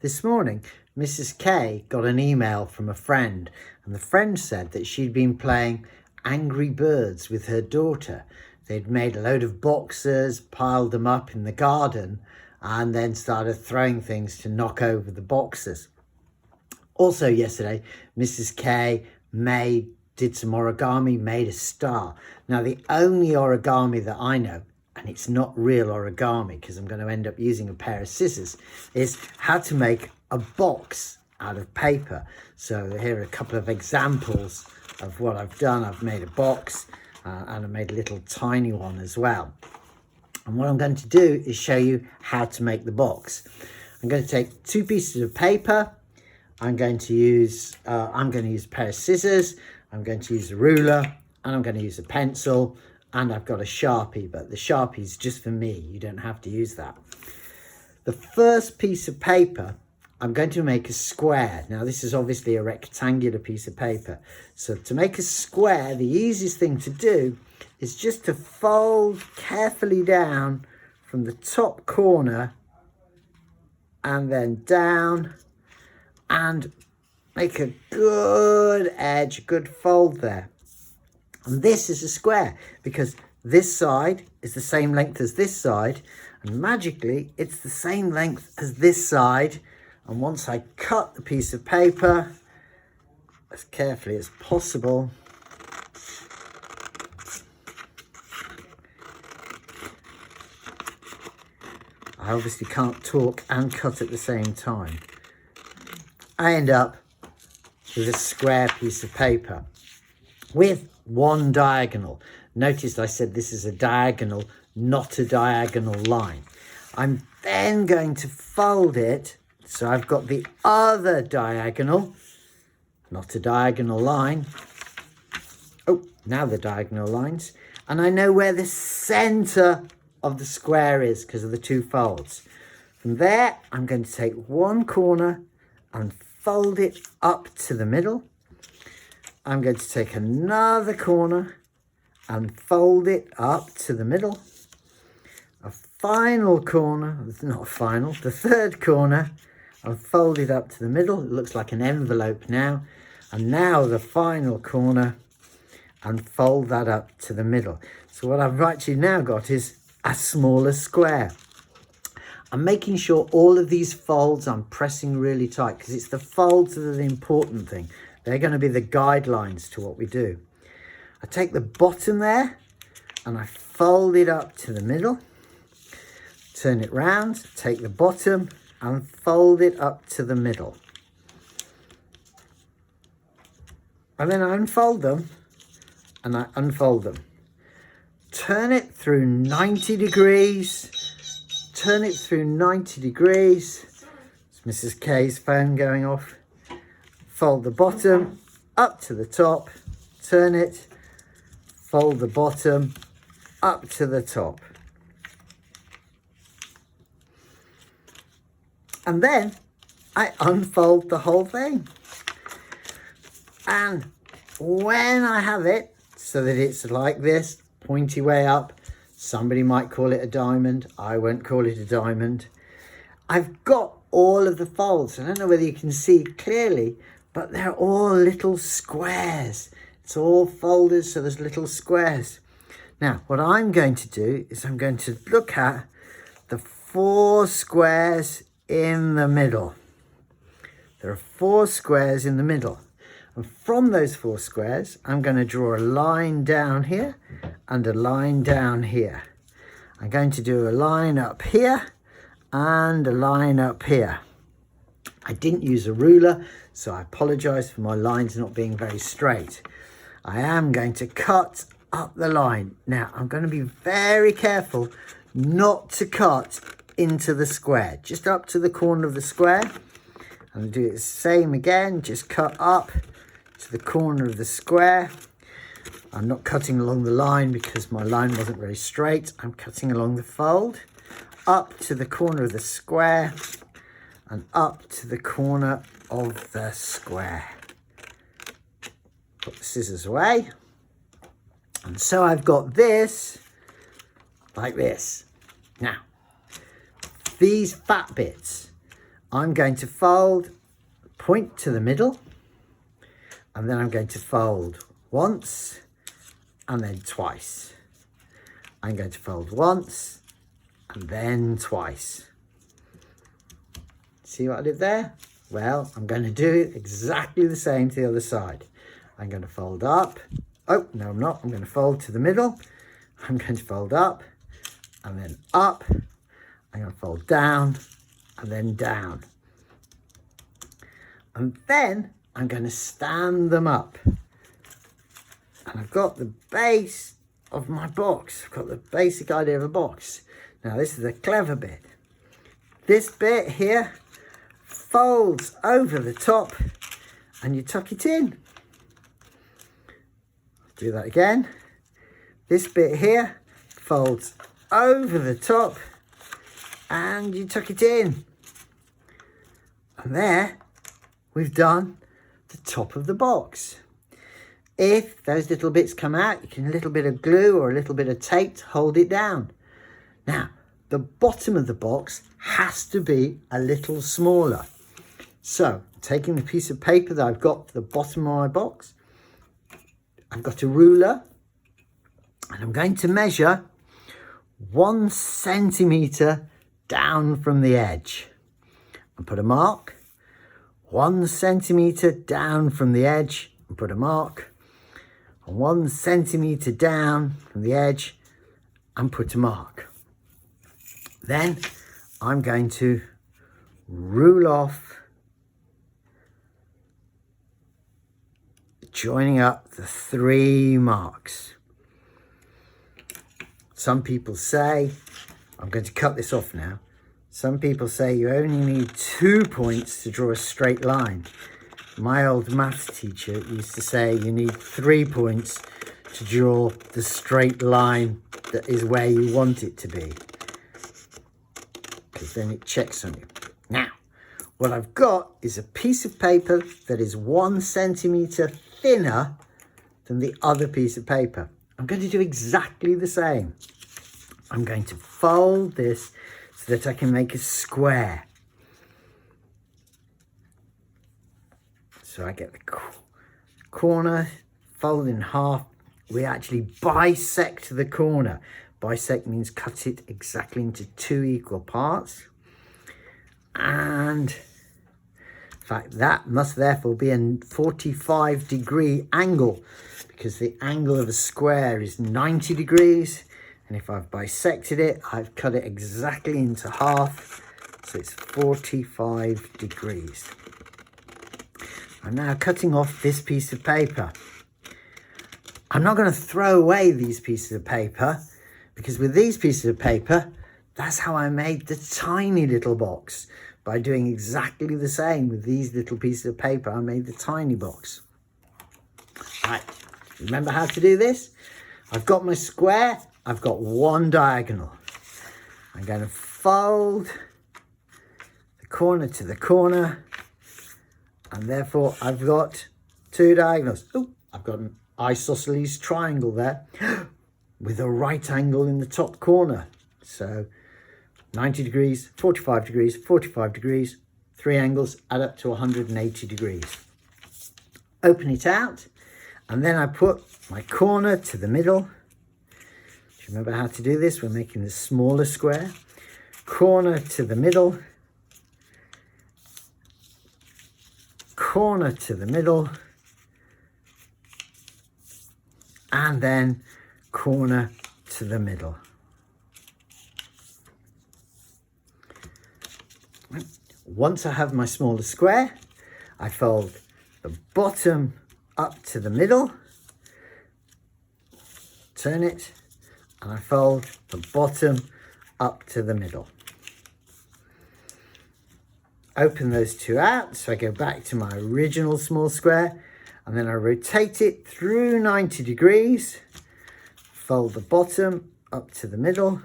This morning, Mrs. K got an email from a friend, and the friend said that she'd been playing Angry Birds with her daughter. They'd made a load of boxes, piled them up in the garden, and then started throwing things to knock over the boxes. Also yesterday, Mrs. K did some origami, made a star. Now, the only origami that I know, and it's not real origami because I'm going to end up using a pair of scissors, is how to make a box out of paper. So here are a couple of examples of what I've done. I've made a box and I made a little tiny one as well. And what I'm going to do is show you how to make the box. I'm going to take 2 pieces of paper. I'm going to use a pair of scissors. I'm going to use a ruler, and I'm going to use a pencil, and I've got a Sharpie, but the Sharpie is just for me. You don't have to use that. The first piece of paper, I'm going to make a square. Now, this is obviously a rectangular piece of paper. So to make a square, the easiest thing to do is just to fold carefully down from the top corner and then down, and make a good edge, a good fold there. And this is a square because this side is the same length as this side, and magically it's the same length as this side. And once I cut the piece of paper as carefully as possible, I obviously can't talk and cut at the same time, I end up with a square piece of paper with one diagonal. Notice I said this is a diagonal, not a diagonal line. I'm then going to fold it so I've got the other diagonal, not a diagonal line. Oh, now the diagonal lines. And I know where the center of the square is because of the 2 folds. From there, I'm going to take one corner and fold it up to the middle. I'm going to take another corner and fold it up to the middle. A final corner, not a final, the third corner, and fold it up to the middle. It looks like an envelope now. And now the final corner, and fold that up to the middle. So what I've actually now got is a smaller square. I'm making sure all of these folds I'm pressing really tight because it's the folds that are the important thing. They're going to be the guidelines to what we do. I take the bottom there and I fold it up to the middle, turn it round, take the bottom and fold it up to the middle. And then I unfold them and I unfold them. Turn it through 90 degrees. Turn it through 90 degrees. It's Mrs. K's phone going off. Fold the bottom up to the top. Turn it. Fold the bottom up to the top. And then I unfold the whole thing. And when I have it so that it's like this, pointy way up, somebody might call it a diamond. I won't call it a diamond. I've got all of the folds. I don't know whether you can see clearly, but they're all little squares. It's all folded, so there's little squares. Now, what I'm going to do is I'm going to look at the 4 squares in the middle. There are 4 squares in the middle. And from those 4 squares, I'm going to draw a line down here and a line down here. I'm going to do a line up here and a line up here. I didn't use a ruler, so I apologize for my lines not being very straight. I am going to cut up the line. Now, I'm going to be very careful not to cut into the square, just up to the corner of the square. And do it the same again, just cut up to the corner of the square. I'm not cutting along the line because my line wasn't very straight. I'm cutting along the fold, up to the corner of the square and up to the corner of the square. Put the scissors away. And so I've got this like this. Now, these fat bits I'm going to fold, point to the middle, and then I'm going to fold once and then twice. I'm going to fold once and then twice. See what I did there? Well, I'm going to do exactly the same to the other side. I'm going to fold up. Oh, no, I'm not. I'm going to fold to the middle. I'm going to fold up and then up. I'm going to fold down and then down. And then I'm going to stand them up. And I've got the base of my box. I've got the basic idea of a box. Now, this is the clever bit. This bit here folds over the top and you tuck it in. Do that again. This bit here folds over the top and you tuck it in. And there we've done the top of the box. If those little bits come out, you can a little bit of glue or a little bit of tape to hold it down. Now, the bottom of the box has to be a little smaller. So, taking the piece of paper that I've got for the bottom of my box, I've got a ruler and I'm going to measure 1 centimetre down from the edge. And put a mark. 1 centimetre down from the edge and put a mark. And 1 centimetre down from the edge and put a mark. Then I'm going to rule off, joining up the 3 marks. Some people say, I'm going to cut this off now. Some people say you only need 2 points to draw a straight line. My old maths teacher used to say you need 3 points to draw the straight line that is where you want it to be, because then it checks on you. Now, what I've got is a piece of paper that is 1 centimetre thinner than the other piece of paper. I'm going to do exactly the same. I'm going to fold this so that I can make a square. So I get the corner, fold in half. We actually bisect the corner. Bisect means cut it exactly into 2 equal parts. And in fact, that must therefore be a 45-degree angle, because the angle of a square is 90 degrees. And if I've bisected it, I've cut it exactly into half. So it's 45 degrees. I'm now cutting off this piece of paper. I'm not going to throw away these pieces of paper, because with these pieces of paper, that's how I made the tiny little box. By doing exactly the same with these little pieces of paper, I made the tiny box. Right, remember how to do this? I've got my square, I've got 1 diagonal. I'm going to fold the corner to the corner, and therefore I've got 2 diagonals. Oh, I've got an isosceles triangle there with a right angle in the top corner. So 90 degrees, 45 degrees, 45 degrees, 3 angles add up to 180 degrees. Open it out, and then I put my corner to the middle. Do you remember how to do this? We're making the smaller square. Corner to the middle. Corner to the middle. And then corner to the middle. Once I have my smaller square, I fold the bottom up to the middle, turn it, and I fold the bottom up to the middle. Open those 2 out, so I go back to my original small square, and then I rotate it through 90 degrees, fold the bottom up to the middle,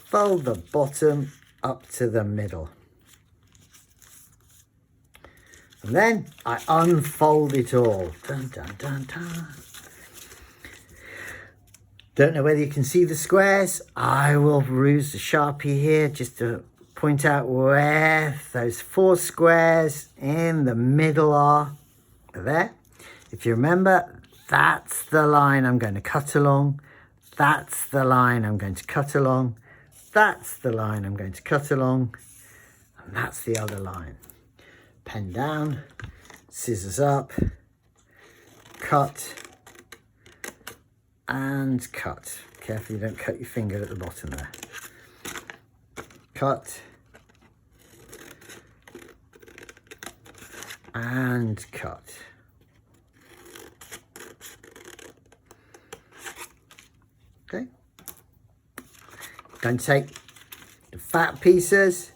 fold the bottom up to the middle. And then I unfold it all. Dun, dun, dun, dun. Don't know whether you can see the squares. I will use the Sharpie here just to point out where those 4 squares in the middle are. There. If you remember, that's the line I'm going to cut along. That's the line I'm going to cut along. That's the line I'm going to cut along. And that's the other line. Pen down, scissors up, cut, and cut. Careful you don't cut your finger at the bottom there. Cut. And cut. Okay. Going to take the fat pieces.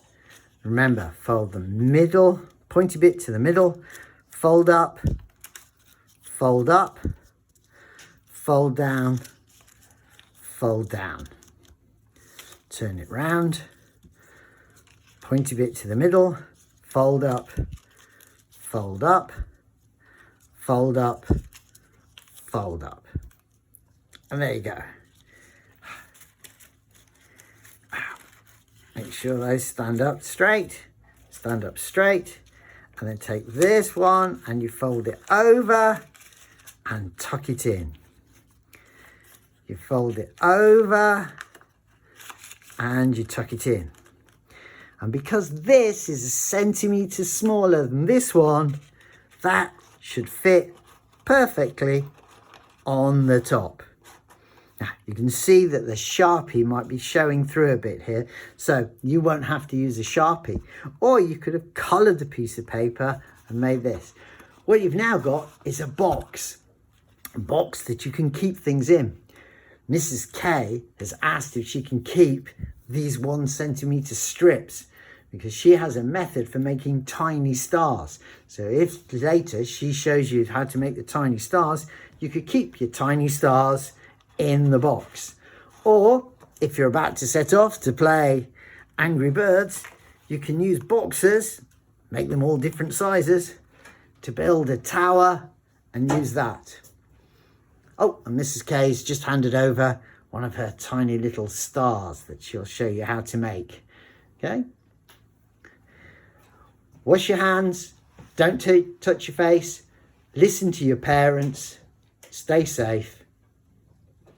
Remember, fold the middle, pointy bit to the middle, fold up, fold up, fold down, fold down. Turn it round, pointy bit to the middle, fold up, fold up, fold up, fold up. And there you go. Make sure those stand up straight, and then take this one and you fold it over and tuck it in. You fold it over and you tuck it in. And because this is a centimetre smaller than this one, that should fit perfectly on the top. Now, you can see that the Sharpie might be showing through a bit here, so you won't have to use a Sharpie. Or you could have coloured a piece of paper and made this. What you've now got is a box that you can keep things in. Mrs. K has asked if she can keep these 1 centimetre strips because she has a method for making tiny stars. So if later she shows you how to make the tiny stars, you could keep your tiny stars in the box. Or if you're about to set off to play Angry Birds, you can use boxes, make them all different sizes, to build a tower and use that. Oh, and Mrs. K's just handed over one of her tiny little stars that she'll show you how to make. Okay? Wash your hands, don't touch your face, listen to your parents, stay safe.